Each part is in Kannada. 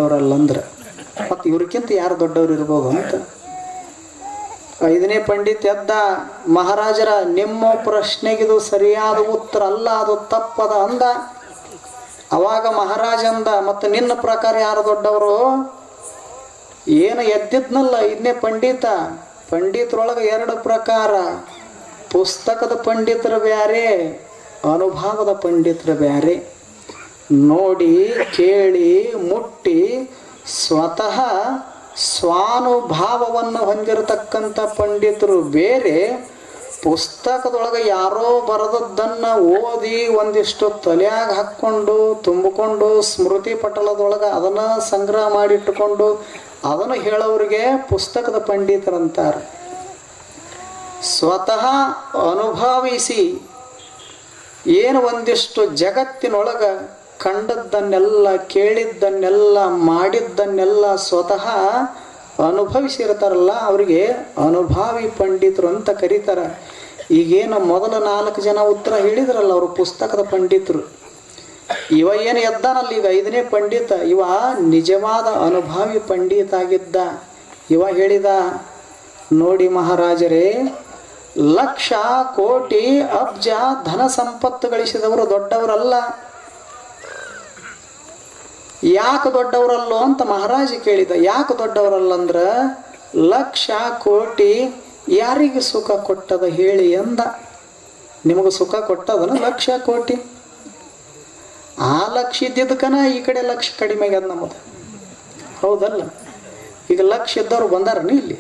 ದೊಡ್ಡವರಲ್ಲ ಅಂದ್ರೆ ಮತ್ತು ಇವ್ರಿಗಿಂತ ಯಾರು ದೊಡ್ಡವ್ರು ಇರ್ಬೋದು ಅಂತ. 5ನೇ ಪಂಡಿತ್ ಎದ್ದ, ಮಹಾರಾಜರ ನಿಮ್ಮ ಪ್ರಶ್ನೆಗಿದು ಸರಿಯಾದ ಉತ್ತರ ಅಲ್ಲ, ಅದು ತಪ್ಪದ ಅಂದ. ಅವಾಗ ಮಹಾರಾಜ ಅಂದ, ಮತ್ತು ನಿನ್ನ ಪ್ರಕಾರ ಯಾರು ದೊಡ್ಡವರು? ಏನು ಎದ್ದಿದ್ನಲ್ಲ 5ನೇ ಪಂಡಿತರೊಳಗೆ 2 ಪ್ರಕಾರ, ಪುಸ್ತಕದ ಪಂಡಿತರು ಬ್ಯಾರೆ, ಅನುಭವದ ಪಂಡಿತರು ಬ್ಯಾರೆ. ನೋಡಿ ಕೇಳಿ ಮುಟ್ಟಿ ಸ್ವತಃ ಸ್ವಾನುಭಾವವನ್ನು ಹೊಂದಿರತಕ್ಕಂಥ ಪಂಡಿತರು ಬೇರೆ, ಪುಸ್ತಕದೊಳಗೆ ಯಾರೋ ಬರೆದದ್ದನ್ನು ಓದಿ ಒಂದಿಷ್ಟು ತಲೆಯಾಗ ಹಾಕ್ಕೊಂಡು ತುಂಬಿಕೊಂಡು ಸ್ಮೃತಿ ಪಟಲದೊಳಗೆ ಅದನ್ನು ಸಂಗ್ರಹ ಮಾಡಿಟ್ಟುಕೊಂಡು ಅದನ್ನು ಹೇಳೋರಿಗೆ ಪುಸ್ತಕದ ಪಂಡಿತರಂತಾರೆ. ಸ್ವತಃ ಅನುಭವಿಸಿ ಏನು ಒಂದಿಷ್ಟು ಜಗತ್ತಿನೊಳಗೆ ಕಂಡದ್ದನ್ನೆಲ್ಲ ಕೇಳಿದ್ದನ್ನೆಲ್ಲ ಮಾಡಿದ್ದನ್ನೆಲ್ಲ ಸ್ವತಃ ಅನುಭವಿಸಿರ್ತಾರಲ್ಲ ಅವರಿಗೆ ಅನುಭವಿ ಪಂಡಿತರು ಅಂತ ಕರೀತಾರೆ. ಈಗೇನು ಮೊದಲ 4 ಜನ ಉತ್ತರ ಹೇಳಿದ್ರಲ್ಲ ಅವರು ಪುಸ್ತಕದ ಪಂಡಿತರು. ಇವ ಏನು ಎದ್ದಾನಲ್ಲ ಈಗ 5ನೇ ಪಂಡಿತ, ಇವ ನಿಜವಾದ ಅನುಭವಿ ಪಂಡಿತ ಆಗಿದ್ದ. ಇವ ಹೇಳಿದ, ನೋಡಿ ಮಹಾರಾಜರೇ, ಲಕ್ಷ ಕೋಟಿ ಅಬ್ಜ ಧನ ಸಂಪತ್ತು ಗಳಿಸಿದವರು ದೊಡ್ಡವರಲ್ಲ. ಯಾಕೆ ದೊಡ್ಡವರಲ್ಲೋ ಅಂತ ಮಹಾರಾಜ ಕೇಳಿದ. ಯಾಕೆ ದೊಡ್ಡವರಲ್ಲ ಅಂದ್ರೆ, ಲಕ್ಷ ಕೋಟಿ ಯಾರಿಗೆ ಸುಖ ಕೊಟ್ಟದ ಹೇಳಿ ಅಂದ. ನಿಮಗೆ ಸುಖ ಕೊಟ್ಟದನ ಲಕ್ಷ ಕೋಟಿ? ಆ ಲಕ್ಷ ಇದ್ದಿದ್ದಕ್ಕನ ಈ ಕಡೆ ಲಕ್ಷ ಕಡಿಮೆ ಆಗ್ಯದ ನಮ್ಮದು, ಹೌದಲ್ಲ? ಈಗ ಲಕ್ಷ ಇದ್ದವ್ರು ಬಂದಾರನ ಇಲ್ಲಿ?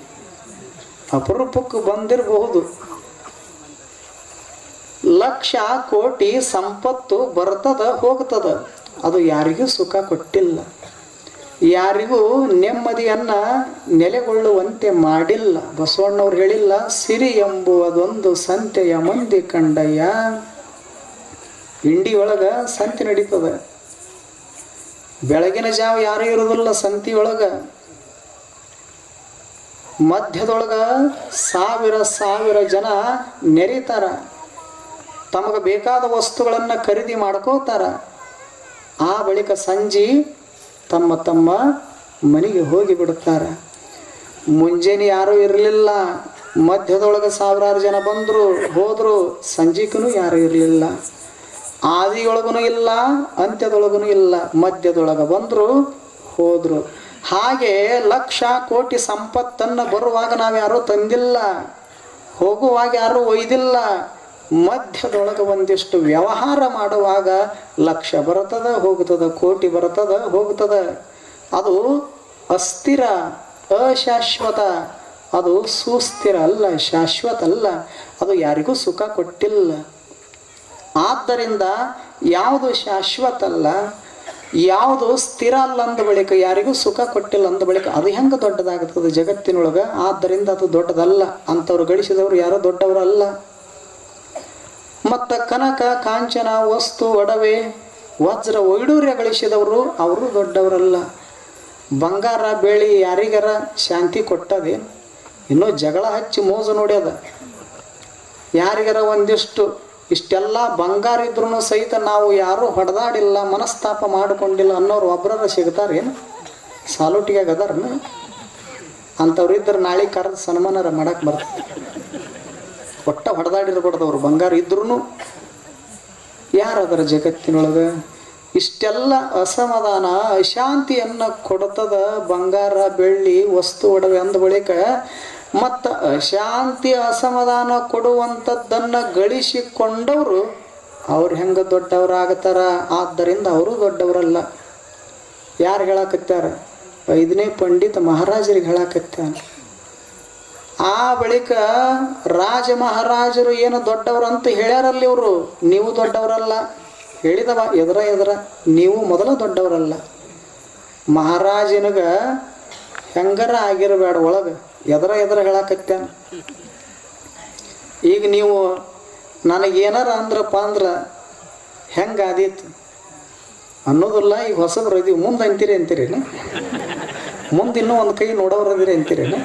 ಅಪರೂಪಕ್ಕೆ ಬಂದಿರಬಹುದು. ಲಕ್ಷ ಕೋಟಿ ಸಂಪತ್ತು ಬರ್ತದ ಹೋಗ್ತದ, ಅದು ಯಾರಿಗೂ ಸುಖ ಕೊಟ್ಟಿಲ್ಲ, ಯಾರಿಗೂ ನೆಮ್ಮದಿಯನ್ನ ನೆಲೆಗೊಳ್ಳುವಂತೆ ಮಾಡಿಲ್ಲ. ಬಸವಣ್ಣವ್ರು ಹೇಳಿಲ್ಲ, ಸಿರಿ ಎಂಬುವುದೊಂದು ಸಂತೆಯ ಮಂದಿ ಕಂಡಯ್ಯ. ಇಂಡಿಯೊಳಗ ಸಂತೆ ನಡೀತದ, ಬೆಳಗಿನ ಜಾವ ಯಾರೂ ಇರೋದಿಲ್ಲ ಸಂತಿಯೊಳಗ. ಮಧ್ಯದೊಳಗ ಸಾವಿರ ಜನ ನೆರೀತಾರ, ತಮಗೆ ಬೇಕಾದ ವಸ್ತುಗಳನ್ನು ಖರೀದಿ ಮಾಡ್ಕೋತಾರ. ಆ ಬಳಿಕ ಸಂಜೆ ತಮ್ಮ ತಮ್ಮ ಮನೆಗೆ ಹೋಗಿ ಬಿಡುತ್ತಾರೆ. ಮುಂಜಾನೆ ಯಾರೂ ಇರಲಿಲ್ಲ, ಮಧ್ಯದೊಳಗೆ ಸಾವಿರಾರು ಜನ ಬಂದರು ಹೋದರು, ಸಂಜೆಗೂ ಯಾರೂ ಇರಲಿಲ್ಲ. ಆದಿಯೊಳಗೂ ಇಲ್ಲ, ಅಂತ್ಯದೊಳಗೂ ಇಲ್ಲ, ಮಧ್ಯದೊಳಗೆ ಬಂದರು ಹೋದರು. ಹಾಗೆ ಲಕ್ಷ ಕೋಟಿ ಸಂಪತ್ತನ್ನು ಬರುವಾಗ ನಾವು ಯಾರೂ ತಂದಿಲ್ಲ, ಹೋಗುವಾಗ ಯಾರೂ ಒಯ್ದಿಲ್ಲ. ಮಧ್ಯದೊಳಗೆ ಒಂದಿಷ್ಟು ವ್ಯವಹಾರ ಮಾಡುವಾಗ ಲಕ್ಷ ಬರ್ತದ ಹೋಗ್ತದ, ಕೋಟಿ ಬರ್ತದ ಹೋಗ್ತದ. ಅದು ಅಸ್ಥಿರ, ಅಶಾಶ್ವತ, ಅದು ಸುಸ್ಥಿರ ಅಲ್ಲ, ಶಾಶ್ವತ ಅಲ್ಲ, ಅದು ಯಾರಿಗೂ ಸುಖ ಕೊಟ್ಟಿಲ್ಲ. ಆದ್ದರಿಂದ ಯಾವುದು ಶಾಶ್ವತ ಅಲ್ಲ, ಯಾವುದು ಸ್ಥಿರ ಅಲ್ಲ ಅಂದ ಬಳಿಕ, ಯಾರಿಗೂ ಸುಖ ಕೊಟ್ಟಿಲ್ಲ ಅಂದ ಬಳಿಕ ಅದು ಹೆಂಗೆ ದೊಡ್ಡದಾಗುತ್ತದೆ ಜಗತ್ತಿನೊಳಗೆ? ಆದ್ದರಿಂದ ಅದು ದೊಡ್ಡದಲ್ಲ. ಅಂಥವ್ರು ಗಳಿಸಿದವರು ಯಾರೋ ದೊಡ್ಡವರಲ್ಲ. ಮತ್ತು ಕನಕ ಕಾಂಚನ ವಸ್ತು ಒಡವೆ ವಜ್ರ ವೈಡೂರ್ಯ ಗಳಿಸಿದವರು ಅವರು ದೊಡ್ಡವರಲ್ಲ. ಬಂಗಾರ ಬೆಳ್ಳಿ ಯಾರಿಗಾರ ಶಾಂತಿ ಕೊಟ್ಟದೆ? ಇನ್ನೂ ಜಗಳ ಹಚ್ಚಿ ಮೋಜು ನೋಡ್ಯದ. ಯಾರಿಗಾರ ಒಂದಿಷ್ಟು ಇಷ್ಟೆಲ್ಲ ಬಂಗಾರ ಇದ್ರೂ ಸಹಿತ ನಾವು ಯಾರೂ ಹೊಡೆದಾಡಿಲ್ಲ, ಮನಸ್ತಾಪ ಮಾಡಿಕೊಂಡಿಲ್ಲ ಅನ್ನೋರು ಒಬ್ಬರ ಸಿಗ್ತಾರೇನು? ಸಾಲುಟಿಗೆ ಅದಾರನ? ಅಂಥವ್ರು ಇದ್ರೆ ನಾಳೆ ಕರೆದು ಸನ್ಮಾನರ ಮಾಡಕ್ಕೆ ಬರ್ತದೆ. ಒಟ್ಟ ಹೊಡೆದಾಡಿರ್ಬಾರ್ದವ್ರು ಬಂಗಾರ ಇದ್ರೂ. ಯಾರದರ ಜಗತ್ತಿನೊಳಗೆ? ಇಷ್ಟೆಲ್ಲ ಅಸಮಾಧಾನ ಅಶಾಂತಿಯನ್ನು ಕೊಡ್ತದ ಬಂಗಾರ ಬೆಳ್ಳಿ ವಸ್ತು ಒಡವೆ ಅಂದ ಬಳಿಕ. ಮತ್ತು ಅಶಾಂತಿ ಅಸಮಾಧಾನ ಕೊಡುವಂಥದ್ದನ್ನು ಗಳಿಸಿಕೊಂಡವರು ಅವ್ರು ಹೆಂಗೆ ದೊಡ್ಡವರಾಗತ್ತಾರ? ಆದ್ದರಿಂದ ಅವರು ದೊಡ್ಡವರಲ್ಲ. ಯಾರು ಹೇಳಕತ್ಯಾರ? 5ನೇ ಪಂಡಿತ ಮಹಾರಾಜರಿಗೆ ಹೇಳಕತ್ಯಾನ. ಆ ಬಳಿಕ ರಾಜ ಮಹಾರಾಜರು ಏನು ದೊಡ್ಡವರು ಅಂತ ಹೇಳ್ಯಾರಲ್ಲಿ ಇವರು. ನೀವು ದೊಡ್ಡವರಲ್ಲ ಹೇಳಿದವ, ಎದುರ ನೀವು ಮೊದಲು ದೊಡ್ಡವರಲ್ಲ. ಮಹಾರಾಜನಿಗೆ ಹೆಂಗಾರ ಆಗಿರಬೇಡ, ಒಳಗೆ ಎದುರ ಹೇಳಕತ್ಯಾನ. ಈಗ ನೀವು ನನಗೇನಾರ ಅಂದ್ರಪ್ಪ ಅಂದ್ರೆ ಹೆಂಗಾದೀತು ಅನ್ನೋದಿಲ್ಲ. ಈಗ ಹೊಸಬ್ರು ಇದೀವಿ, ಮುಂದೆ ಅಂತೀರೇನು? ಮುಂದೆ ಇನ್ನೂ ಒಂದು ಕೈ ನೋಡೋರು ಅದಿರಿ ಅಂತೀರೇನು?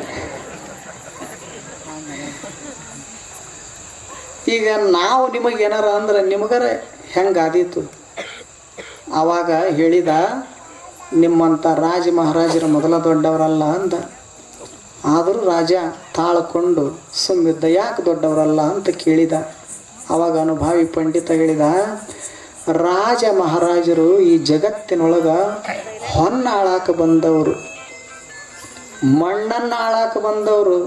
ಈಗ ನಾವು ನಿಮಗೇನಾರ ಅಂದ್ರೆ ನಿಮಗರ ಹೆಂಗಾದೀತು? ಆವಾಗ ಹೇಳಿದ, ನಿಮ್ಮಂಥ ರಾಜ ಮಹಾರಾಜರ ಮೊದಲ ದೊಡ್ಡವರಲ್ಲ ಅಂದ. ಆದರೂ ರಾಜ ತಾಳ್ಕೊಂಡು ಸುಮ್ಮಿದ್ದ. ಯಾಕೆ ದೊಡ್ಡವರಲ್ಲ ಅಂತ ಕೇಳಿದ. ಆವಾಗ ಅನುಭಾವಿ ಪಂಡಿತ ಹೇಳಿದ, ರಾಜ ಮಹಾರಾಜರು ಈ ಜಗತ್ತಿನೊಳಗೆ ಹೊನ್ನ ಆಳಾಕ ಬಂದವರು, ಮಣ್ಣನ್ನು ಆಳಾಕ ಬಂದವರು,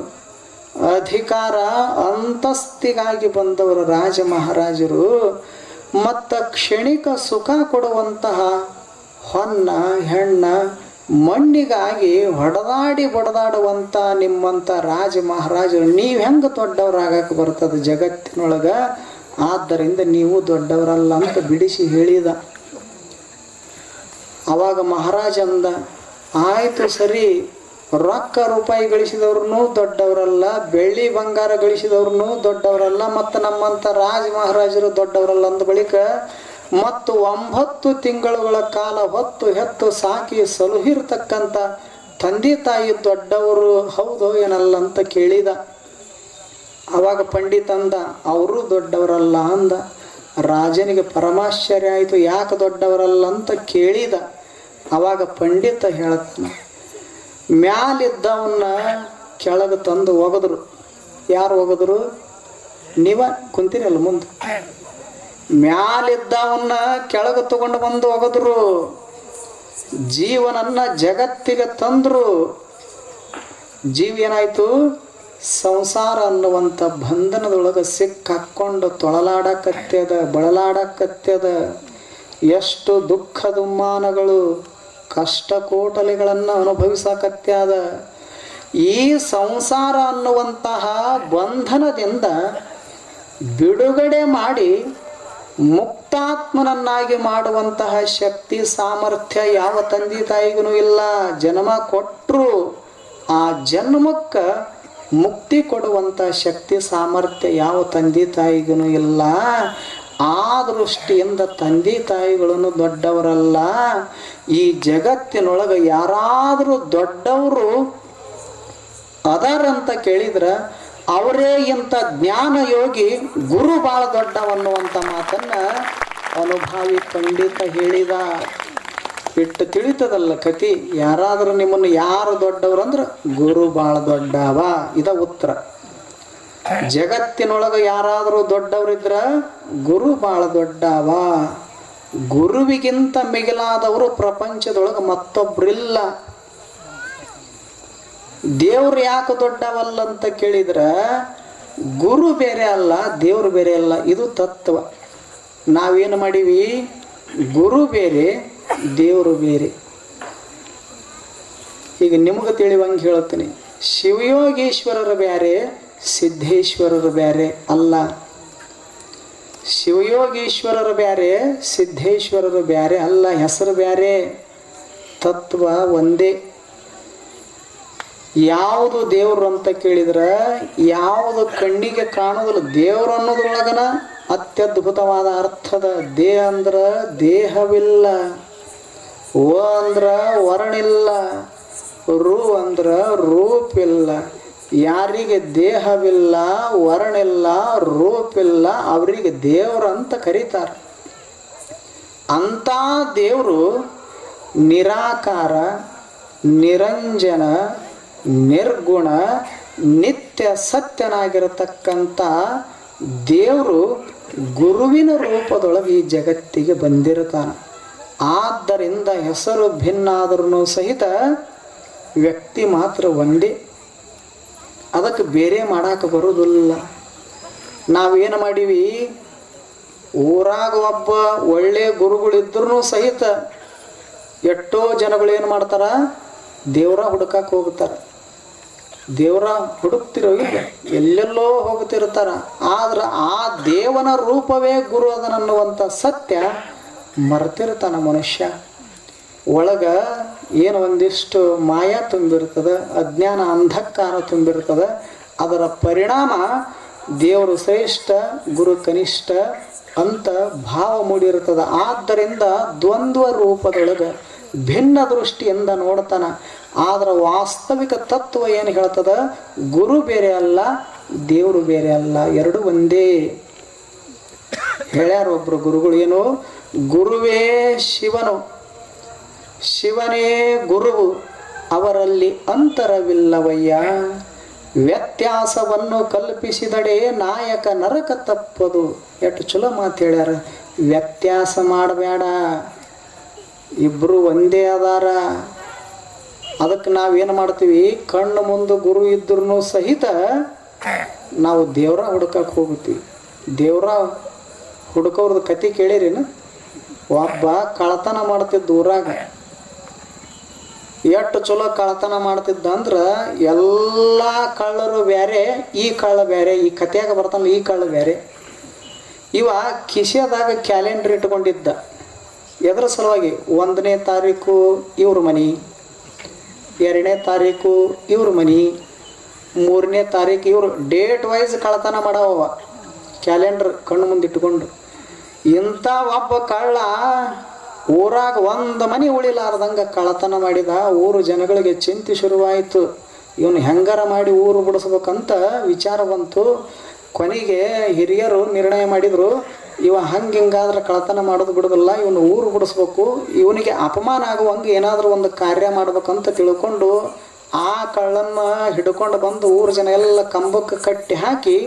ಅಧಿಕಾರ ಅಂತಸ್ತಿಗಾಗಿ ಬಂದವರು ರಾಜ ಮಹಾರಾಜರು. ಮತ್ತು ಕ್ಷಣಿಕ ಸುಖ ಕೊಡುವಂತಹ ಹೊನ್ನ ಹೆಣ್ಣ ಮಣ್ಣಿಗಾಗಿ ಬಡದಾಡುವಂಥ ನಿಮ್ಮಂಥ ರಾಜ ಮಹಾರಾಜರು ನೀವು ಹೆಂಗೆ ದೊಡ್ಡವರಾಗಕ್ಕೆ ಬರ್ತದೆ ಜಗತ್ತಿನೊಳಗೆ? ಆದ್ದರಿಂದ ನೀವು ದೊಡ್ಡವರಲ್ಲ ಅಂತ ಬಿಡಿಸಿ ಹೇಳಿದ. ಆವಾಗ ಮಹಾರಾಜ ಅಂದ, ಆಯಿತು ಸರಿ, ರೊಕ್ಕ ರೂಪಾಯಿ ಗಳಿಸಿದವ್ರೂ ದೊಡ್ಡವರಲ್ಲ, ಬೆಳ್ಳಿ ಬಂಗಾರ ಗಳಿಸಿದವ್ರೂ ದೊಡ್ಡವರಲ್ಲ, ಮತ್ತು ನಮ್ಮಂಥ ರಾಜ ಮಹಾರಾಜರು ದೊಡ್ಡವರಲ್ಲ ಅಂದ ಬಳಿಕ ಮತ್ತು 9 ತಿಂಗಳುಗಳ ಕಾಲ ಹೊತ್ತು ಹೆತ್ತು ಸಾಕಿ ಸಲುಹಿರ್ತಕ್ಕಂಥ ತಂದೆ ತಾಯಿ ದೊಡ್ಡವರು ಹೌದು ಏನಲ್ಲ ಅಂತ ಕೇಳಿದ. ಆವಾಗ ಪಂಡಿತ ಅಂದ, ಅವರು ದೊಡ್ಡವರಲ್ಲ ಅಂದ. ರಾಜನಿಗೆ ಪರಮಾಶ್ಚರ್ಯ ಆಯಿತು, ಯಾಕೆ ದೊಡ್ಡವರಲ್ಲ ಅಂತ ಕೇಳಿದ. ಆವಾಗ ಪಂಡಿತ ಹೇಳ್ತಾನೆ, ಮ್ಯಾಲಿದ್ದವನ್ನ ಕೆಳಗೆ ತಂದು ಒಗದ್ರು. ಯಾರು ಒಗದ್ರು? ನೀವ ಕುಂತೀರಲ್ಲ ಮುಂದೆ. ಮ್ಯಾಲಿದ್ದವನ್ನ ಕೆಳಗೆ ತಗೊಂಡು ಬಂದು ಒಗದ್ರು, ಜೀವನನ್ನ ಜಗತ್ತಿಗೆ ತಂದ್ರು. ಜೀವ ಏನಾಯ್ತು? ಸಂಸಾರ ಅನ್ನುವಂಥ ಬಂಧನದೊಳಗೆ ಸಿಕ್ಕಾಕೊಂಡು ತೊಳಲಾಡಕತ್ಯದ, ಬಳಲಾಡಕತ್ಯದ. ಎಷ್ಟು ದುಃಖ ದುಮ್ಮಾನಗಳು, ಕಷ್ಟ ಕೋಟಲೆಗಳನ್ನು ಅನುಭವಿಸಕತ್ಯಾದ. ಈ ಸಂಸಾರ ಅನ್ನುವಂತಹ ಬಂಧನದಿಂದ ಬಿಡುಗಡೆ ಮಾಡಿ ಮುಕ್ತಾತ್ಮನನ್ನಾಗಿ ಮಾಡುವಂತಹ ಶಕ್ತಿ ಸಾಮರ್ಥ್ಯ ಯಾವ ತಂದೆ ತಾಯಿಗೂ ಇಲ್ಲ. ಜನ್ಮ ಕೊಟ್ಟರು ಆ ಜನ್ಮಕ್ಕೆ ಮುಕ್ತಿ ಕೊಡುವಂಥ ಶಕ್ತಿ ಸಾಮರ್ಥ್ಯ ಯಾವ ತಂದೆ ತಾಯಿಗೂ ಇಲ್ಲ. ಆ ದೃಷ್ಟಿಯಿಂದ ತಂದೆ ತಾಯಿಗಳನ್ನು ದೊಡ್ಡವರಲ್ಲ. ಈ ಜಗತ್ತಿನೊಳಗೆ ಯಾರಾದರೂ ದೊಡ್ಡವರು ಅದರಂತ ಕೇಳಿದ್ರೆ ಅವರೇ ಇಂಥ ಜ್ಞಾನ ಯೋಗಿ ಗುರು ಭಾಳ ದೊಡ್ಡವನ್ನುವಂಥ ಮಾತನ್ನ ಅನುಭಾವಿ ಪಂಡಿತ ಹೇಳಿದ. ಬಿಟ್ಟು ತಿಳಿತದಲ್ಲ ಕತಿ. ಯಾರಾದರೂ ನಿಮ್ಮನ್ನು ಯಾರು ದೊಡ್ಡವರು ಅಂದ್ರೆ ಗುರು ಭಾಳ ದೊಡ್ಡವ, ಇದ ಉತ್ತರ. ಜಗತ್ತಿನೊಳಗೆ ಯಾರಾದರೂ ದೊಡ್ಡವರಿದ್ರ ಗುರು ಭಾಳ ದೊಡ್ಡವ. ಗುರುವಿಗಿಂತ ಮಿಗಿಲಾದವರು ಪ್ರಪಂಚದೊಳಗೆ ಮತ್ತೊಬ್ರಿಲ್ಲ. ದೇವ್ರು ಯಾಕೆ ದೊಡ್ಡವಲ್ಲ ಅಂತ ಕೇಳಿದ್ರ ಗುರು ಬೇರೆ ಅಲ್ಲ, ದೇವ್ರು ಬೇರೆ ಅಲ್ಲ. ಇದು ತತ್ವ. ನಾವೇನು ಮಾಡೀವಿ? ಗುರು ಬೇರೆ, ದೇವರು ಬೇರೆ. ಈಗ ನಿಮಗೆ ತಿಳಿವಂಗೆ ಹೇಳ್ತೀನಿ, ಶಿವಯೋಗೀಶ್ವರರು ಬೇರೆ, ಸಿದ್ಧೇಶ್ವರರು ಬೇರೆ ಅಲ್ಲ. ಶಿವಯೋಗೀಶ್ವರರು ಬೇರೆ, ಸಿದ್ಧೇಶ್ವರರು ಬೇರೆ ಅಲ್ಲ. ಹೆಸರು ಬೇರೆ, ತತ್ವ ಒಂದೇ. ಯಾವುದು ದೇವರು ಅಂತ ಕೇಳಿದ್ರೆ ಯಾವುದು ಕಣ್ಣಿಗೆ ಕಾಣೋದಿಲ್ಲ. ದೇವರು ಅನ್ನೋದ್ರೊಳಗನ ಅತ್ಯದ್ಭುತವಾದ ಅರ್ಥದ. ಅಂದ್ರ ದೇಹವಿಲ್ಲ, ಓ ಅಂದ್ರ ವರ್ಣಿಲ್ಲ, ರು ಅಂದ್ರ ರೂಪಿಲ್ಲ. ಯಾರಿಗೆ ದೇಹವಿಲ್ಲ, ವರ್ಣಿಲ್ಲ, ರೂಪಿಲ್ಲ ಅವರಿಗೆ ದೇವರು ಅಂತ ಕರೀತಾರೆ. ಅಂಥ ದೇವರು ನಿರಾಕಾರ, ನಿರಂಜನ, ನಿರ್ಗುಣ, ನಿತ್ಯ ಸತ್ಯನಾಗಿರತಕ್ಕಂಥ ದೇವರು ಗುರುವಿನ ರೂಪದೊಳಗೆ ಈ ಜಗತ್ತಿಗೆ ಬಂದಿರ್ತಾನೆ. ಆದ್ದರಿಂದ ಹೆಸರು ಭಿನ್ನ ಆದ್ರೂ ಸಹಿತ ವ್ಯಕ್ತಿ ಮಾತ್ರ ಒಂದೇ. ಅದಕ್ಕೆ ಬೇರೆ ಮಾಡಕ್ಕೆ ಬರೋದಿಲ್ಲ. ನಾವೇನು ಮಾಡೀವಿ? ಊರಾಗ ಒಬ್ಬ ಒಳ್ಳೆ ಗುರುಗಳಿದ್ರೂ ಸಹಿತ ಎಷ್ಟೋ ಜನಗಳು ಏನು ಮಾಡ್ತಾರ? ದೇವರ ಹುಡುಕಕ್ಕೆ ಹೋಗ್ತಾರೆ. ದೇವರ ಹುಡುಕ್ತಿರೋ ಇಲ್ಲ, ಎಲ್ಲೆಲ್ಲೋ ಹೋಗ್ತಿರ್ತಾರ. ಆದ್ರೆ ಆ ದೇವನ ರೂಪವೇ ಗುರು ಅದನ್ನನ್ನುವಂಥ ಸತ್ಯ ಮರ್ತಿರ್ತಾನ ಮನುಷ್ಯ. ಒಳಗ ಏನು ಒಂದಿಷ್ಟು ಮಾಯ ತುಂಬಿರ್ತದೆ, ಅಜ್ಞಾನ ಅಂಧಕಾರ ತುಂಬಿರ್ತದೆ. ಅದರ ಪರಿಣಾಮ ದೇವರು ಶ್ರೇಷ್ಠ, ಗುರು ಕನಿಷ್ಠ ಅಂತ ಭಾವ ಮೂಡಿರ್ತದೆ. ಆದ್ದರಿಂದ ದ್ವಂದ್ವ ರೂಪದೊಳಗೆ ಭಿನ್ನ ದೃಷ್ಟಿಯಿಂದ ನೋಡ್ತಾನ. ಆದ್ರೆ ವಾಸ್ತವಿಕ ತತ್ವ ಏನು ಹೇಳ್ತದ? ಗುರು ಬೇರೆ ಅಲ್ಲ, ದೇವರು ಬೇರೆ ಅಲ್ಲ, ಎರಡು ಒಂದೇ. ಹೇಳ್ಯಾರ ಒಬ್ರು ಗುರುಗಳು, ಏನು? ಗುರುವೇ ಶಿವನು, ಶಿವನೇ ಗುರುವು ಅವರಲ್ಲಿ ಅಂತರವಿಲ್ಲವಯ್ಯ. ವ್ಯತ್ಯಾಸವನ್ನು ಕಲ್ಪಿಸಿದಡೆ ನಾಯಕ ನರಕ ತಪ್ಪದು. ಎಷ್ಟು ಚಲೋ ಮಾತು ಹೇಳ್ಯಾರ. ವ್ಯತ್ಯಾಸ ಮಾಡಬೇಡ, ಇಬ್ಬರು ಒಂದೇ ಅದಾರ. ಅದಕ್ಕೆ ನಾವೇನು ಮಾಡ್ತೀವಿ, ಕಣ್ಣು ಮುಂದೆ ಗುರು ಇದ್ರೂ ಸಹಿತ ನಾವು ದೇವ್ರ ಹುಡ್ಕಕ್ಕೆ ಹೋಗ್ತೀವಿ. ದೇವ್ರ ಹುಡ್ಕೋರ್ದು ಕತೆ ಕೇಳಿರೇನು? ಒಬ್ಬ ಕಳತನ ಮಾಡ್ತಿದ್ದ ಊರಾಗ. ಎಷ್ಟು ಚಲೋ ಕಳತನ ಮಾಡ್ತಿದ್ದ ಅಂದ್ರೆ ಎಲ್ಲ ಕಳ್ಳರು ಬೇರೆ, ಈ ಕಳ್ಳ ಬೇರೆ. ಈ ಕತೆಯಾಗ ಬರ್ತಾನಲ್ಲ ಈ ಕಳ್ಳ ಬೇರೆ. ಇವ ಕಿಶೆದಾಗ ಕ್ಯಾಲೆಂಡರ್ ಇಟ್ಕೊಂಡಿದ್ದ. ಎದರ ಸಲುವಾಗಿ? 1ನೇ ತಾರೀಕು ಇವ್ರ ಮನೆ, 2ನೇ ತಾರೀಕು ಇವ್ರ ಮನೆ, 3ನೇ ತಾರೀಕು ಇವ್ರು. ಡೇಟ್ ವೈಸ್ ಕಳತನ ಮಾಡವ ಕ್ಯಾಲೆಂಡರ್ ಕಣ್ಣು ಮುಂದೆ ಇಟ್ಕೊಂಡು. ಇಂಥ ಒಬ್ಬ ಕಳ್ಳ ಊರಾಗ ಒಂದು ಮನೆ ಉಳಿಲಾರ್ದಂಗೆ ಕಳತನ ಮಾಡಿದ. ಊರು ಜನಗಳಿಗೆ ಚಿಂತೆ ಶುರುವಾಯಿತು. ಇವನು ಹೆಂಗಾರ ಮಾಡಿ ಊರು ಬಿಡಿಸ್ಬೇಕಂತ ವಿಚಾರ ಬಂತು. ಕೊನೆಗೆ ಹಿರಿಯರು ನಿರ್ಣಯ ಮಾಡಿದರು, ಇವ ಹಿಂಗಾದ್ರೆ ಕಳತನ ಮಾಡೋದು ಬಿಡೋದಿಲ್ಲ, ಇವನು ಊರು ಬಿಡಿಸ್ಬೇಕು, ಇವನಿಗೆ ಅಪಮಾನ ಆಗುವಂಗೆ ಏನಾದರೂ ಒಂದು ಕಾರ್ಯ ಮಾಡ್ಬೇಕಂತ ತಿಳ್ಕೊಂಡು ಆ ಕಳ್ಳನ್ನು ಹಿಡ್ಕೊಂಡು ಬಂದು ಊರು ಜನ ಎಲ್ಲ ಕಂಬಕ್ಕೆ ಕಟ್ಟಿ ಹಾಕಿ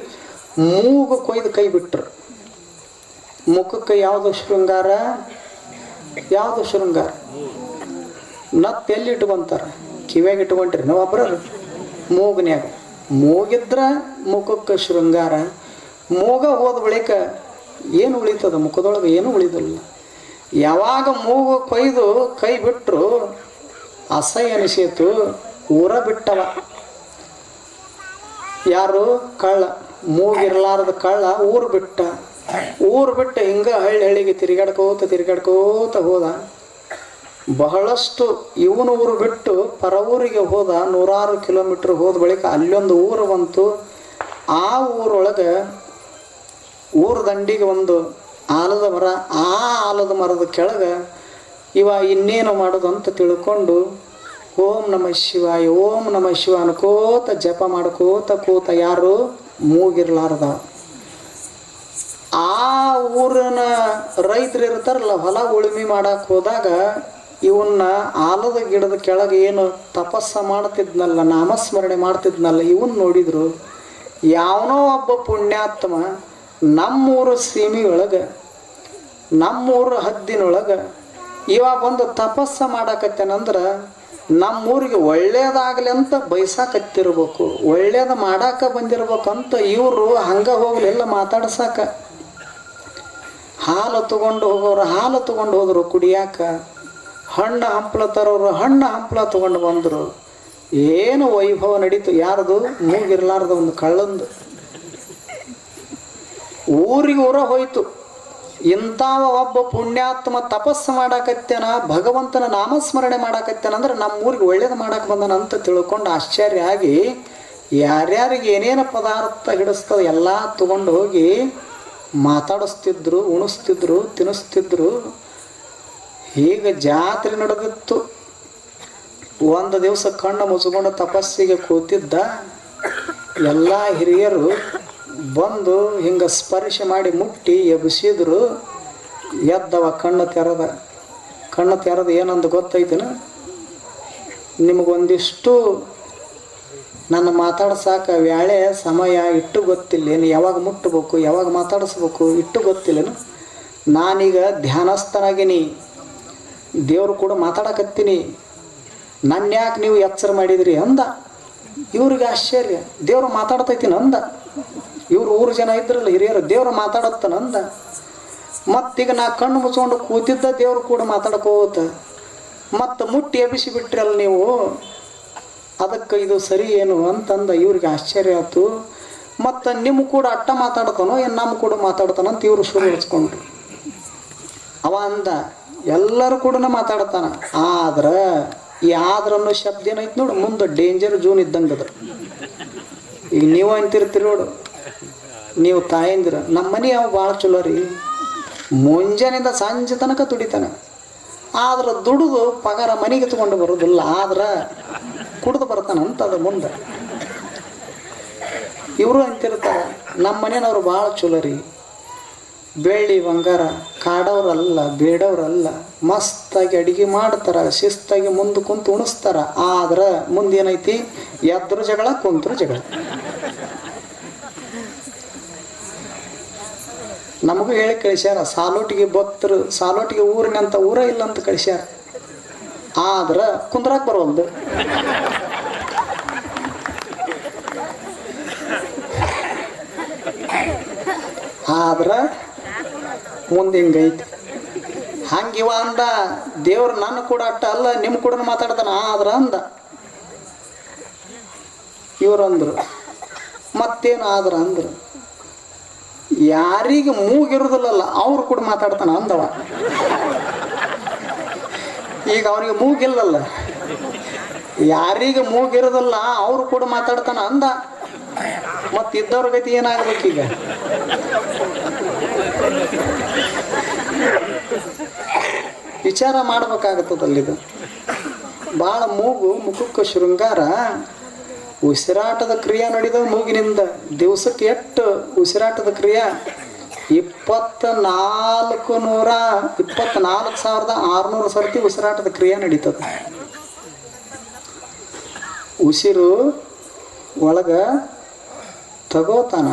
ಮೂಗು ಕೊಯ್ದು ಕೈ ಬಿಟ್ರು. ಮುಖಕ್ಕೆ ಯಾವುದು ಶೃಂಗಾರ, ಯಾವುದು ಶೃಂಗಾರ? ನತ್ತು ಎಲ್ಲಿ ಇಟ್ಕೊಂತಾರೆ? ಕಿವ್ಯಾಗ ಇಟ್ಕೊಂಡ್ರಿ ನಾವು ಒಬ್ಬರು ಮೂಗನ್ಯಾಗ. ಮೂಗಿದ್ರ ಮುಖಕ್ಕೆ ಶೃಂಗಾರ. ಮೂಗ ಹೋದ ಬಳಿಕ ಏನು ಉಳಿತದ? ಮುಖದೊಳಗೆ ಏನು ಉಳಿದಿಲ್ಲ. ಯಾವಾಗ ಮೂಗು ಕೊಯ್ದು ಕೈ ಬಿಟ್ಟರು ಅಸಹ್ಯ ಅನಿಸಿತು. ಊರ ಬಿಟ್ಟವ. ಯಾರು? ಕಳ್ಳ. ಮೂಗಿರ್ಲಾರ್ದ ಕಳ್ಳ ಊರು ಬಿಟ್ಟ. ಊರು ಬಿಟ್ಟು ಹಿಂಗೆ ಹಳ್ಳಿಗೆ ತಿರುಗಾಡ್ಕೋತ ಹೋದ. ಬಹಳಷ್ಟು ಇವನು ಊರು ಬಿಟ್ಟು ಪರ ಊರಿಗೆ ಹೋದ. 100 ಕಿಲೋಮೀಟ್ರ್ ಹೋದ ಬಳಿಕ ಅಲ್ಲೊಂದು ಊರು ಬಂತು. ಆ ಊರೊಳಗೆ ಊರ ದಂಡಿಗೆ ಒಂದು ಆಲದ ಮರ. ಆ ಆಲದ ಮರದ ಕೆಳಗೆ ಇವ ಇನ್ನೇನು ಮಾಡೋದು ಅಂತ ತಿಳ್ಕೊಂಡು ಓಂ ನಮಃ ಶಿವಾಯ ಓಂ ನಮಃ ಶಿವ ಅನ್ಕೋತ ಜಪ ಮಾಡ್ಕೋತ ಕೂತ. ಯಾರು? ಮೂಗಿರ್ಲಾರ್ದ. ಆ ಊರಿನ ರೈತರು ಇರ್ತಾರಲ್ಲ, ಹೊಲ ಉಳುಮೆ ಮಾಡಕ್ಕೆ ಹೋದಾಗ ಇವನ್ನ ಆಲದ ಗಿಡದ ಕೆಳಗೆ ಏನು ತಪಸ್ಸ ಮಾಡ್ತಿದ್ನಲ್ಲ, ನಾಮಸ್ಮರಣೆ ಮಾಡ್ತಿದ್ನಲ್ಲ, ಇವನ್ ನೋಡಿದ್ರು. ಯಾವನೋ ಒಬ್ಬ ಪುಣ್ಯಾತ್ಮ ನಮ್ಮೂರು ಸೀಮೆಯೊಳಗೆ, ನಮ್ಮೂರು ಹದ್ದಿನೊಳಗೆ ಇವ ಬಂದು ತಪಸ್ಸ ಮಾಡಾಕತ್ತೇನಂದ್ರೆ ನಮ್ಮೂರಿಗೆ ಒಳ್ಳೇದಾಗಲಿ ಅಂತ ಬಯಸಾಕತ್ತಿರ್ಬೇಕು, ಒಳ್ಳೇದು ಮಾಡಾಕ ಬಂದಿರ್ಬೇಕಂತ ಇವರು ಹಂಗೆ ಹೋಗ್ಲಿಲ್ಲ ಮಾತಾಡ್ಸಾಕ. ಹಾಲು ತಗೊಂಡು ಹೋಗೋರು ಹಾಲು ತಗೊಂಡು ಹೋದರು ಕುಡಿಯಾಕ. ಹಣ್ಣು ಹಂಪ್ಲ ತರೋರು ಹಣ್ಣು ಹಂಪ್ಲ ತಗೊಂಡು ಬಂದರು. ಏನು ವೈಭವ ನಡೀತು. ಯಾರ್ದು? ಮೂಗಿರ್ಲಾರ್ದ ಒಂದು ಕಳ್ಳಂದು. ಊರಿಗೆ ಊರ ಹೋಯ್ತು. ಇಂಥವ ಒಬ್ಬ ಪುಣ್ಯಾತ್ಮ ತಪಸ್ಸು ಮಾಡಾಕತ್ತೇನ, ಭಗವಂತನ ನಾಮಸ್ಮರಣೆ ಮಾಡಾಕತ್ತೇನ ಅಂದ್ರೆ ನಮ್ಮ ಊರಿಗೆ ಒಳ್ಳೇದು ಮಾಡಕ್ಕೆ ಬಂದನ ಅಂತ ತಿಳ್ಕೊಂಡು ಆಶ್ಚರ್ಯ ಆಗಿ ಯಾರ್ಯಾರಿಗೆ ಏನೇನು ಪದಾರ್ಥ ಹಿಡಿಸ್ತದ ಎಲ್ಲ ತಗೊಂಡು ಹೋಗಿ ಮಾತಾಡಿಸ್ತಿದ್ರು, ಉಣಿಸ್ತಿದ್ರು, ತಿನ್ನಿಸ್ತಿದ್ರು. ಹೀಗೆ ಜಾತ್ರೆ ನಡೆದಿತ್ತು. ಒಂದು ದಿವಸ ಕಣ್ಣು ಮುಚ್ಕೊಂಡು ತಪಸ್ಸಿಗೆ ಕೂತಿದ್ದ. ಎಲ್ಲ ಹಿರಿಯರು ಬಂದು ಹಿಂಗೆ ಸ್ಪರ್ಶ ಮಾಡಿ ಮುಟ್ಟಿ ಎಬ್ಬಿಸಿದ್ರು. ಎದ್ದವ ಕಣ್ಣು ತೆರೆದ ಏನಂದು ಗೊತ್ತೈತಿನ? ನಿಮಗೊಂದಿಷ್ಟು ನನ್ನ ಮಾತಾಡ್ಸಾಕ ವ್ಯಾಳೆ ಸಮಯ ಇಟ್ಟು ಗೊತ್ತಿಲ್ಲೇನು, ಯಾವಾಗ ಮುಟ್ಟಬೇಕು ಯಾವಾಗ ಮಾತಾಡಿಸ್ಬೇಕು ಇಟ್ಟು ಗೊತ್ತಿಲ್ಲೇನು. ನಾನೀಗ ಧ್ಯಾನಸ್ಥನಾಗಿನಿ, ದೇವರು ಕೂಡ ಮಾತಾಡಕತ್ತೀನಿ, ನನ್ನ ಯಾಕೆ ನೀವು ಎಚ್ಚರ ಮಾಡಿದ್ರಿ ಅಂದ. ಇವ್ರಿಗೆ ಆಶ್ಚರ್ಯ, ದೇವ್ರು ಮಾತಾಡ್ತೈತಿನ ಅಂದ. ಇವ್ರು ಊರು ಜನ ಇದ್ರಲ್ಲ ಹಿರಿಯರು, ದೇವ್ರು ಮಾತಾಡತ್ತನಂದ. ಮತ್ತೀಗ ನಾ ಕಣ್ಣು ಮುಚ್ಕೊಂಡು ಕೂತಿದ್ದ ದೇವ್ರು ಕೂಡ ಮಾತಾಡ್ಕೋತ ಮತ್ತು ಮುಟ್ಟಿ ಎಬ್ಬಿಸಿ ಬಿಟ್ರಲ್ಲ ನೀವು, ಅದಕ್ಕೆ ಇದು ಸರಿ ಏನು ಅಂತಂದ. ಇವ್ರಿಗೆ ಆಶ್ಚರ್ಯ ಆಯ್ತು. ಮತ್ತು ನಿಮ್ಮ ಕೂಡ ಅಟ್ಟ ಮಾತಾಡ್ತಾನೋ ಏನು ನಮ್ಮ ಕೂಡ ಮಾತಾಡ್ತಾನಂತ ಇವರು ಶುರು ಹಚ್ಕೊಂಡ್ರು. ಅವ ಅಂದ, ಎಲ್ಲರೂ ಕೂಡ ಮಾತಾಡ್ತಾನ, ಆದ್ರೆ ಈ ಆದ್ರನ್ನೋ ಶಬ್ದ ಏನೈತೆ ನೋಡು, ಮುಂದೆ ಡೇಂಜರ್ ಝೋನ್ ಇದ್ದಂಗೆ ಅದ್ರ. ಈಗ ನೀವು ಅಂತಿರ್ತೀರಿ ನೋಡು, ನೀವು ತಾಯಂದಿರ ನಮ್ಮ ಮನೆ ಅವ ಭಾಳ ಚಲೋ ರೀ, ಮುಂಜಾನೆಯಿಂದ ಸಂಜೆ ತನಕ ದುಡಿತಾನೆ, ಆದ್ರೆ ದುಡಿದು ಪಗಾರ ಮನೆಗೆ ತಗೊಂಡು ಬರೋದಿಲ್ಲ, ಆದ್ರೆ ಕುಡ್ದು ಬರ್ತಾನಂತ ಅದು ಮುಂದೆ. ಇವರು ಅಂತಿರ್ತಾರೆ ನಮ್ಮ ಮನೆಯವ್ರು ಭಾಳ ಚಲೋ ರೀ, ಬೆಳ್ಳಿ ಬಂಗಾರ ಕಾಡವ್ರಲ್ಲ ಬೇಡವ್ರಲ್ಲ. ಮಸ್ತಾಗಿ ಅಡಿಗೆ ಮಾಡ್ತಾರ, ಶಿಸ್ತಾಗಿ ಮುಂದೆ ಕುಂತು ಉಣಿಸ್ತಾರ. ಆದ್ರೆ ಮುಂದೇನೈತಿ? ಎದ್ರು ಜಗಳ, ಕುಂತ್ರು ಜಗಳ. ನಮಗೂ ಹೇಳಿ ಕಳಿಸ್ಯಾರ, ಸಾಲೋಟಿಗೆ ಭಕ್ತರು, ಸಾಲೋಟಿಗೆ ಊರಿನಂತ ಊರ ಇಲ್ಲ ಅಂತ ಕಳಿಸ್ಯಾರ. ಆದ್ರೆ ಕುಂದ್ರಾಕ್ ಬರೋಲ್ದು. ಆದ್ರೆ ಮುಂದೆ ಹಿಂಗೈತಿ. ಹಂಗಿವ ಅಂದ ದೇವ್ರು. ನನ್ನ ಕೂಡ ಅಟ್ಟ ಅಲ್ಲ, ನಿಮ್ಮ ಕೂಡ ಮಾತಾಡ್ತಾನ. ಆದ್ರ ಅಂದ ಇವ್ರಂದ್ರು. ಮತ್ತೇನು ಆದ್ರ ಅಂದ್ರು, ಯಾರಿಗೆ ಮೂಗಿರುದಿಲ್ಲಲ್ಲ ಅವ್ರು ಕೂಡ ಮಾತಾಡ್ತಾನ ಅಂದವ. ಈಗ ಅವನಿಗೆ ಮೂಗಿಲ್ಲಲ್ಲ, ಯಾರಿಗೆ ಮೂಗಿರೋದಲ್ಲ ಅವ್ರು ಕೂಡ ಮಾತಾಡ್ತಾನ ಅಂದ. ಮತ್ತಿದ್ದವ್ರ ಗತಿ ಏನಾಗ್ಬೇಕೀಗ? ವಿಚಾರ ಮಾಡ್ಬೇಕಾಗತ್ತದಲ್ಲಿದು. ಭಾಳ ಮೂಗು, ಮುಖಕ್ಕೆ ಶೃಂಗಾರ, ಉಸಿರಾಟದ ಕ್ರಿಯೆ ನಡೆದ ಮೂಗಿನಿಂದ. ದಿವಸಕ್ಕೆ ಎಷ್ಟು ಉಸಿರಾಟದ ಕ್ರಿಯೆ? 24,600 ಸರ್ತಿ ಉಸಿರಾಟದ ಕ್ರಿಯೆ ನಡೀತದೆ. ಉಸಿರು ಒಳಗ ತಗೋತಾನ,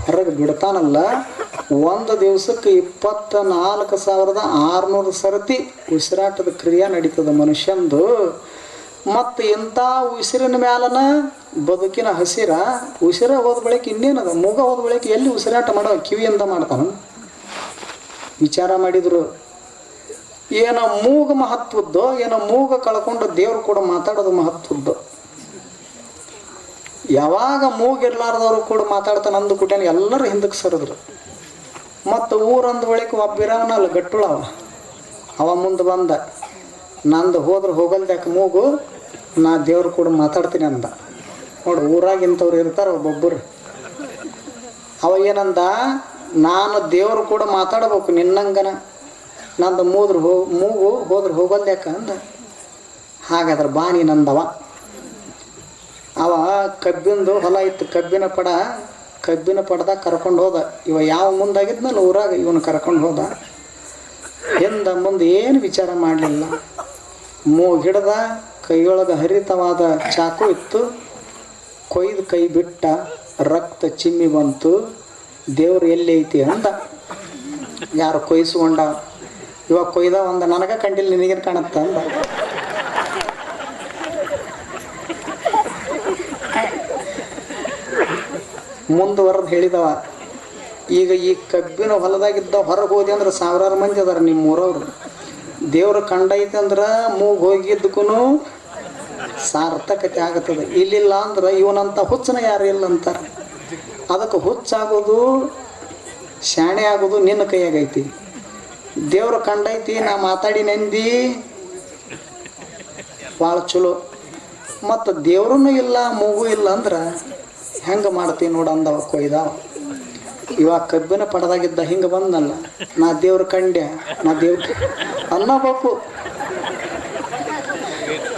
ಹೊರಗೆ ಬಿಡ್ತಾನಲ್ಲ. ಒಂದು ದಿವಸಕ್ಕೆ 24,600 ಸರ್ತಿ ಉಸಿರಾಟದ ಕ್ರಿಯೆ ನಡೀತದೆ ಮನುಷ್ಯಂದು. ಮತ್ತು ಇಂಥ ಉಸಿರಿನ ಮ್ಯಾಲನ ಬದುಕಿನ ಹಸಿರ. ಉಸಿರ ಹೋದ ಬಳಿಕ ಇನ್ನೇನದ? ಮೂಗ ಹೋದ ಬಳಿಕ ಎಲ್ಲಿ ಉಸಿರಾಟ ಮಾಡೋ? ಕಿವಿಯಿಂದ ಮಾಡ್ತಾನ. ವಿಚಾರ ಮಾಡಿದ್ರು. ಏನೋ ಮೂಗು ಮಹತ್ವದ್ದು, ಏನೋ ಮೂಗ ಕಳ್ಕೊಂಡು ದೇವ್ರು ಕೂಡ ಮಾತಾಡೋದು ಮಹತ್ವದ್ದು. ಯಾವಾಗ ಮೂಗಿರ್ಲಾರ್ದವ್ರು ಕೂಡ ಮಾತಾಡ್ತಾನೆ ಅಂದು ಕೂಟೇನೆ ಎಲ್ಲರೂ ಹಿಂದಕ್ಕೆ ಸರಿದ್ರು. ಮತ್ತು ಊರಂದ ಬಳಿಕ ಒಬ್ಬಿರವನಲ್ಲ ಗಟ್ಟುಳವ, ಅವ ಮುಂದೆ ಬಂದ. ನಂದು ಹೋದ್ರೆ ಹೋಗಲ್ದ್ಯಾಕೆ ಮೂಗು, ನಾ ದೇವ್ರು ಕೂಡ ಮಾತಾಡ್ತೀನಿ ಅಂದ. ನೋಡು, ಊರಾಗಿಂಥವ್ರು ಇರ್ತಾರೆ ಒಬ್ಬೊಬ್ಬರು. ಅವ ಏನಂದ, ನಾನು ದೇವ್ರು ಕೂಡ ಮಾತಾಡ್ಬೇಕು ನಿನ್ನಂಗನ, ನಂದು ಮೂಗು ಹೋದ್ರೆ ಹೋಗಲ್ದ್ಯಾಕ ಅಂದ. ಹಾಗಾದ್ರೆ ಬಾನಿ ನಂದವ. ಅವ ಕಬ್ಬಿಂದು ಹೊಲ ಇತ್ತು, ಕಬ್ಬಿನ ಪಡದಾಗ ಕರ್ಕೊಂಡು ಹೋದ. ಇವ ಯಾವ ಮುಂದಾಗಿದ್ನಲ್ಲ ಊರಾಗ, ಇವನು ಕರ್ಕೊಂಡು ಹೋದ. ಹಿಂದ ಮುಂದೆ ಏನು ವಿಚಾರ ಮಾಡಲಿಲ್ಲ. ಹಿಡ್ದ, ಕೈಯೊಳಗೆ ಹರಿತವಾದ ಚಾಕು ಇತ್ತು. ಕೊಯ್ದು ಕೈ ಬಿಟ್ಟ, ರಕ್ತ ಚಿಮ್ಮಿ ಬಂತು. ದೇವ್ರು ಎಲ್ಲಿ ಐತಿ ಅಂದ. ಯಾರು ಕೊಯ್ಸ್ಕೊಂಡ? ಇವಾಗ ಕೊಯ್ದ ಒಂದ, ನನಗ ಕಂಡಿಲ್ಲ ನಿನಗೇನು ಕಾಣುತ್ತ ಅಂದ. ಮುಂದುವರೆದು ಹೇಳಿದವ, ಈಗ ಈ ಕಬ್ಬಿನ ಹೊಲದಾಗಿದ್ದ ಹೊರಗೆ ಹೋದಿ ಅಂದ್ರೆ 1000 ಮಂದಿ ಅದಾರ ನಿಮ್ಮೂರವ್ರು. ದೇವ್ರ ಕಂಡೈತೆ ಅಂದ್ರೆ ಮೂಗು ಹೋಗಿದ್ದಕ್ಕೂ ಸಾರ್ಥಕತೆ ಆಗತ್ತದ. ಇಲ್ಲಿಲ್ಲ ಅಂದ್ರೆ ಇವನಂತ ಹುಚ್ಚನ ಯಾರು ಇಲ್ಲ ಅಂತಾರೆ. ಅದಕ್ಕೆ ಹುಚ್ಚಾಗೋದು, ಶಾಣೆ ಆಗೋದು ನಿನ್ನ ಕೈಯಾಗೈತಿ. ದೇವ್ರ ಕಂಡೈತಿ, ನಾ ಮಾತಾಡಿ ನಂದಿ ಭಾಳ ಚಲೋ. ಮತ್ತು ದೇವ್ರೂ ಇಲ್ಲ, ಮೂಗು ಇಲ್ಲ ಅಂದ್ರೆ ಹೆಂಗೆ ಮಾಡ್ತೀವಿ ನೋಡು ಅಂದವ ಕೊಯ್ದಾವ. ಇವಾಗ ಕಬ್ಬಿನ ಪಡದಾಗಿದ್ದ ಹಿಂಗೆ ಬಂದಲ್ಲ, ನಾ ದೇವ್ರ ಕಂಡ್ಯ, ನಾ ದೇವ್ರ ಅನ್ನಬೇಕು.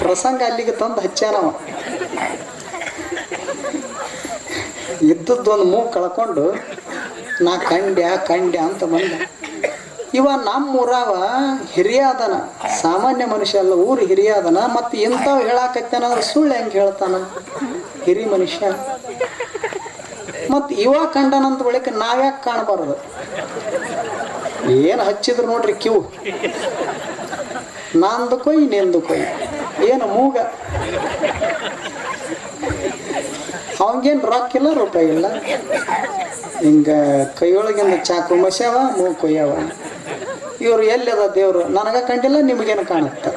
ಪ್ರಸಂಗ ಅಲ್ಲಿಗೆ ತಂದು ಹಚ್ಚಾನವ. ಇದ್ದದ್ದೊಂದು ಮೂಗು ಕಳ್ಕೊಂಡು ನಾ ಕಂಡ್ಯ ಅಂತ ಬಂದ. ಇವ ನಮ್ಮೂರಾವ ಹಿರಿಯ ಅದನ, ಸಾಮಾನ್ಯ ಮನುಷ್ಯ ಅಲ್ಲ, ಊರು ಹಿರಿಯ ಅದನ. ಮತ್ತು ಇಂಥವು ಹೇಳಾಕತ್ತೇನಂದ್ರೆ ಸುಳ್ಳು ಹೆಂಗೆ ಹೇಳ್ತಾನ ಹಿರಿ ಮನುಷ್ಯ? ಮತ್ತು ಇವ ಕಂಡನಂತ ಬಳಿಕ ನಾವ್ಯಾಕೆ ಕಾಣಬಾರ್ದು? ಏನು ಹಚ್ಚಿದ್ರು ನೋಡ್ರಿ ಕಿವು, ನಂದು ಕೊಯ್ ನಿಂದು ಕೊಯ್. ಏನು ಮೂಗ? ಅವಂಗೇನು ರೊಕ್ಕ ಇಲ್ಲ, ರೂಪಾಯಿ ಇಲ್ಲ. ಹಿಂಗೆ ಕೈಯೊಳಗಿಂದ ಚಾಕು ಮಸ್ಯಾವ, ಮೂಗು ಕೊಯ್ಯವ. ಇವರು ಎಲ್ಲಿದ ದೇವರು? ನನಗೆ ಕಂಡಿಲ್ಲ, ನಿಮಗೇನು ಕಾಣುತ್ತೆ.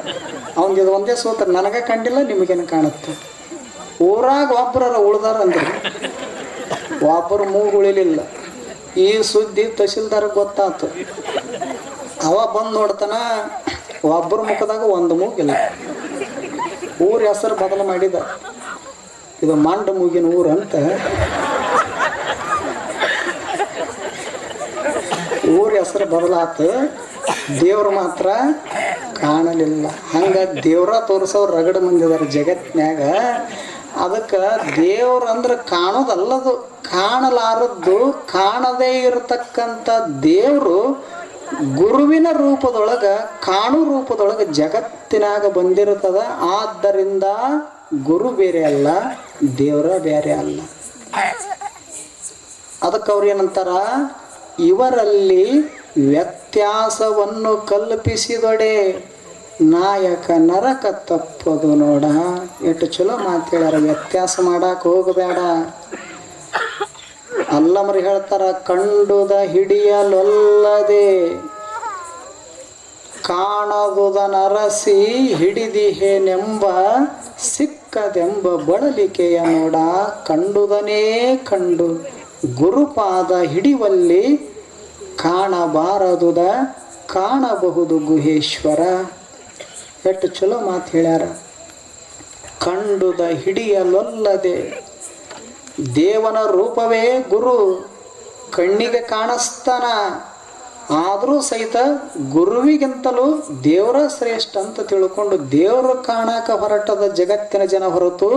ಅವನದು ಒಂದೇ ಸೂತ್ರ, ನನಗೆ ಕಂಡಿಲ್ಲ, ನಿಮಗೇನು ಕಾಣುತ್ತೆ. ಊರಾಗ ಒಬ್ಬರ ಉಳ್ದಾರ ಅಂದ್ರೆ ಒಬ್ಬರು ಮೂಗು ಉಳಿಲಿಲ್ಲ. ಈ ಸುದ್ದಿ ತಹಶೀಲ್ದಾರ್ಗೆ ಗೊತ್ತಾಯ್ತು. ಅವ ಬಂದು ನೋಡ್ತಾನ, ಒಬ್ಬರ ಮುಖದಾಗ ಒಂದು ಮೂಗಿಲ್ಲ. ಊರ ಹೆಸರು ಬದಲು ಮಾಡಿದ, ಇದು ಮಂಡ ಮೂಗಿನ ಊರು ಅಂತ. ಊರ ಹೆಸರು ಬದಲಾತು, ದೇವ್ರು ಮಾತ್ರ ಕಾಣಲಿಲ್ಲ. ಹಂಗ ದೇವ್ರ ತೋರಿಸೋರು ರಗಡ ಮಂದಿ ಅದಾರ ಜಗತ್ನ್ಯಾಗ. ಅದಕ್ಕೆ ದೇವ್ರಂದ್ರೆ ಕಾಣೋದಲ್ಲದು, ಕಾಣಲಾರದ್ದು, ಕಾಣದೇ ಇರತಕ್ಕಂಥ ದೇವರು ಗುರುವಿನ ರೂಪದೊಳಗ, ಕಾಣು ರೂಪದೊಳಗೆ ಜಗತ್ತಿನಾಗ ಬಂದಿರ್ತದ. ಆದ್ದರಿಂದ ಗುರು ಬೇರೆ ಅಲ್ಲ, ದೇವರ ಬೇರೆ ಅಲ್ಲ. ಅದಕ್ಕೆ ಅವ್ರು ಏನಂತಾರ, ಇವರಲ್ಲಿ ವ್ಯತ್ಯಾಸವನ್ನು ಕಲ್ಪಿಸಿದೊಡೆ ನಾಯಕ ನರಕ ತಪ್ಪದು ನೋಡ. ಎಷ್ಟು ಚಲೋ ಮಾತು ಹೇಳ್ಯಾರ. ವ್ಯತ್ಯಾಸ ಮಾಡಾಕ ಹೋಗಬೇಡ. ಅಲ್ಲಮರು ಹೇಳ್ತಾರ, ಕಂಡುದ ಹಿಡಿಯಲೊಲ್ಲದೆ ಕಾಣದುದ ನರಸಿ ಹಿಡಿದಿಹೇನೆಂಬ ಸಿಕ್ಕದೆಂಬ ಬಳಲಿಕೆಯ ನೋಡ. ಕಂಡುದನೇ ಕಂಡು ಗುರುಪಾದ ಹಿಡಿವಲ್ಲಿ ಕಾಣಬಾರದುದ ಕಾಣಬಹುದು ಗುಹೇಶ್ವರ. ಎಷ್ಟು ಚಲೋ ಮಾತು ಹೇಳ್ಯಾರ. ಕಂಡುದ ಹಿಡಿಯಲೊಲ್ಲದೆ, ದೇವನ ರೂಪವೇ ಗುರು, ಕಣ್ಣಿಗೆ ಕಾಣಿಸ್ತಾನ. ಆದರೂ ಸಹಿತ ಗುರುವಿಗಿಂತಲೂ ದೇವರ ಶ್ರೇಷ್ಠ ಅಂತ ತಿಳ್ಕೊಂಡು ದೇವರು ಕಾಣಾಕ ಹೊರಟದ ಜಗತ್ತಿನ ಜನ ಹೊರತು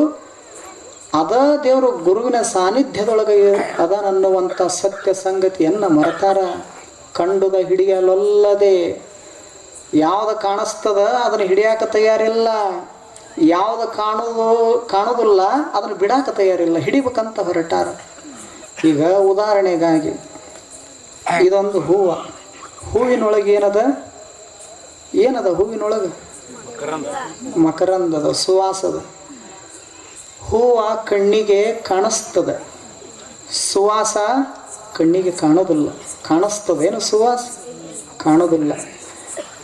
ಅದ ದೇವರು ಗುರುವಿನ ಸಾನ್ನಿಧ್ಯದೊಳಗೆ ಅದನ್ನನ್ನುವಂಥ ಸತ್ಯ ಸಂಗತಿಯನ್ನು ಮರೆತಾರ. ಕಂಡುದ ಹಿಡಿಯಲೊಲ್ಲದೆ, ಯಾವ್ದು ಕಾಣಿಸ್ತದ ಅದನ್ನು ಹಿಡಿಯಾಕ ತಯಾರಿಲ್ಲ, ಯಾವ್ದು ಕಾಣೋದಿಲ್ಲ ಅದನ್ನು ಬಿಡಾಕ ತಯಾರಿಲ್ಲ, ಹಿಡಿಬೇಕಂತ ಹೊರಟಾರ. ಈಗ ಉದಾಹರಣೆಗಾಗಿ ಇದೊಂದು ಹೂವಿನೊಳಗೆ ಏನದ ಹೂವಿನೊಳಗೆ ಮಕರಂದದ, ಸುವಾಸದ. ಹೂವ ಕಣ್ಣಿಗೆ ಕಾಣಿಸ್ತದ, ಸುವಾಸ ಕಣ್ಣಿಗೆ ಕಾಣೋದಿಲ್ಲ. ಕಾಣಿಸ್ತದೇನು ಸುವಾಸ? ಕಾಣೋದಿಲ್ಲ.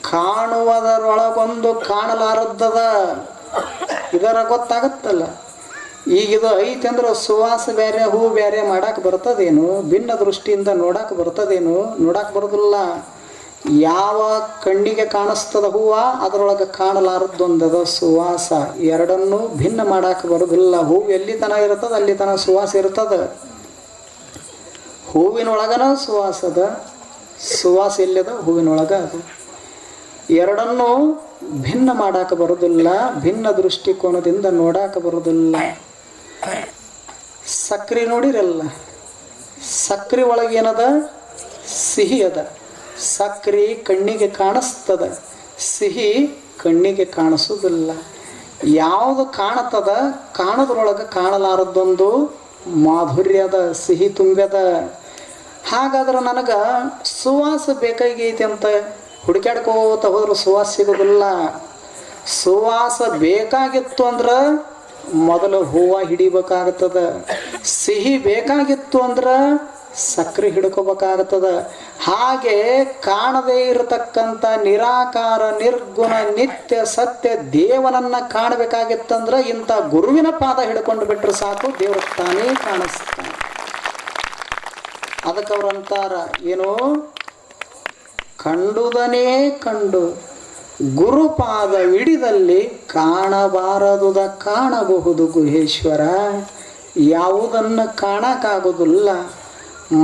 ಕಾಣುವುದರೊಳಗೊಂದು ಕಾಣಲಾರದ್ದದ, ಇದರ ಗೊತ್ತಾಗತ್ತಲ್ಲ. ಈಗಿದು ಐತೆ ಅಂದ್ರೆ ಸುವಾಸ ಬೇರೆ ಹೂ ಬೇರೆ ಮಾಡಕ್ಕೆ ಬರ್ತದೇನು? ಭಿನ್ನ ದೃಷ್ಟಿಯಿಂದ ನೋಡಕ್ಕೆ ಬರ್ತದೇನು? ನೋಡಕ್ಕೆ ಬರೋದಿಲ್ಲ. ಯಾವ ಕಣ್ಣಿಗೆ ಕಾಣಿಸ್ತದ ಹೂವ ಅದರೊಳಗೆ ಕಾಣಲಾರದ್ದೊಂದದ ಸುವಾಸ. ಎರಡನ್ನೂ ಭಿನ್ನ ಮಾಡಕ್ಕೆ ಬರೋದಿಲ್ಲ. ಹೂವು ಎಲ್ಲಿ ತನ ಇರ್ತದ ಅಲ್ಲಿ ತನ ಸುವಾಸ ಇರ್ತದ. ಹೂವಿನೊಳಗನ ಸುವಾಸದ, ಸುವಾಸ ಎಲ್ಲಿದ ಹೂವಿನೊಳಗ ಅದು. ಎರಡನ್ನೂ ಭಿನ್ನ ಮಾಡಕ್ಕೆ ಬರೋದಿಲ್ಲ, ಭಿನ್ನ ದೃಷ್ಟಿಕೋನದಿಂದ ನೋಡಕ್ಕೆ ಬರೋದಿಲ್ಲ. ಸಕ್ರೆ ನೋಡಿರಲ್ಲ, ಸಕ್ರೆ ಒಳಗೇನದ? ಸಿಹಿ ಅದ. ಸಕ್ರೆ ಕಣ್ಣಿಗೆ ಕಾಣಿಸ್ತದ, ಸಿಹಿ ಕಣ್ಣಿಗೆ ಕಾಣಿಸೋದಿಲ್ಲ. ಯಾವುದು ಕಾಣತದ ಕಾಣೋದ್ರೊಳಗೆ ಕಾಣಲಾರದೊಂದು ಮಾಧುರ್ಯದ, ಸಿಹಿ ತುಂಬ್ಯದ. ಹಾಗಾದ್ರೆ ನನಗೆ ಸುವಾಸ ಬೇಕಾಗೈತಿ ಅಂತ ಹುಡುಕ್ಯಾಡ್ಕೋತ ಹೋದ್ರೆ ಸುವಾಸ ಸಿಗೋದಿಲ್ಲ. ಸುವಾಸ ಬೇಕಾಗಿತ್ತು ಅಂದ್ರೆ ಮೊದಲು ಹೂವು ಹಿಡಿಬೇಕಾಗ್ತದ. ಸಿಹಿ ಬೇಕಾಗಿತ್ತು ಅಂದ್ರೆ ಸಕ್ರೆ ಹಿಡ್ಕೋಬೇಕಾಗ್ತದ. ಹಾಗೆ ಕಾಣದೇ ಇರತಕ್ಕಂಥ ನಿರಾಕಾರ ನಿರ್ಗುಣ ನಿತ್ಯ ಸತ್ಯ ದೇವನನ್ನ ಕಾಣಬೇಕಾಗಿತ್ತಂದ್ರೆ ಇಂಥ ಗುರುವಿನ ಪಾದ ಹಿಡ್ಕೊಂಡು ಬಿಟ್ರೆ ಸಾಕು, ದೇವ್ರ ತಾನೇ ಕಾಣಿಸ್ತಾನೆ. ಅದಕ್ಕೆ ಅವ್ರಂತಾರ ಏನು? ಕಂಡುದನೇ ಕಂಡು ಗುರುಪಾದ ಹಿಡಿದಲ್ಲಿ ಕಾಣಬಾರದುದ ಕಾಣಬಹುದು ಗುಹೇಶ್ವರ. ಯಾವುದನ್ನು ಕಾಣಕ್ಕಾಗೋದಿಲ್ಲ.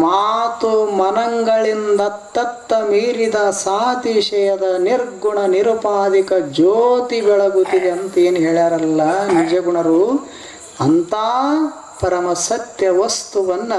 ಮಾತು ಮನಗಳಿಂದ ತತ್ತ ಮೀರಿದ ಸಾತಿಶಯದ ನಿರ್ಗುಣ ನಿರುಪಾಧಿಕ ಜ್ಯೋತಿ ಬೆಳಗುತ್ತಿದೆ ಅಂತ ಏನು ಹೇಳ್ಯಾರಲ್ಲ ನಿಜಗುಣರು, ಅಂಥ ಪರಮ ಸತ್ಯ ವಸ್ತುವನ್ನ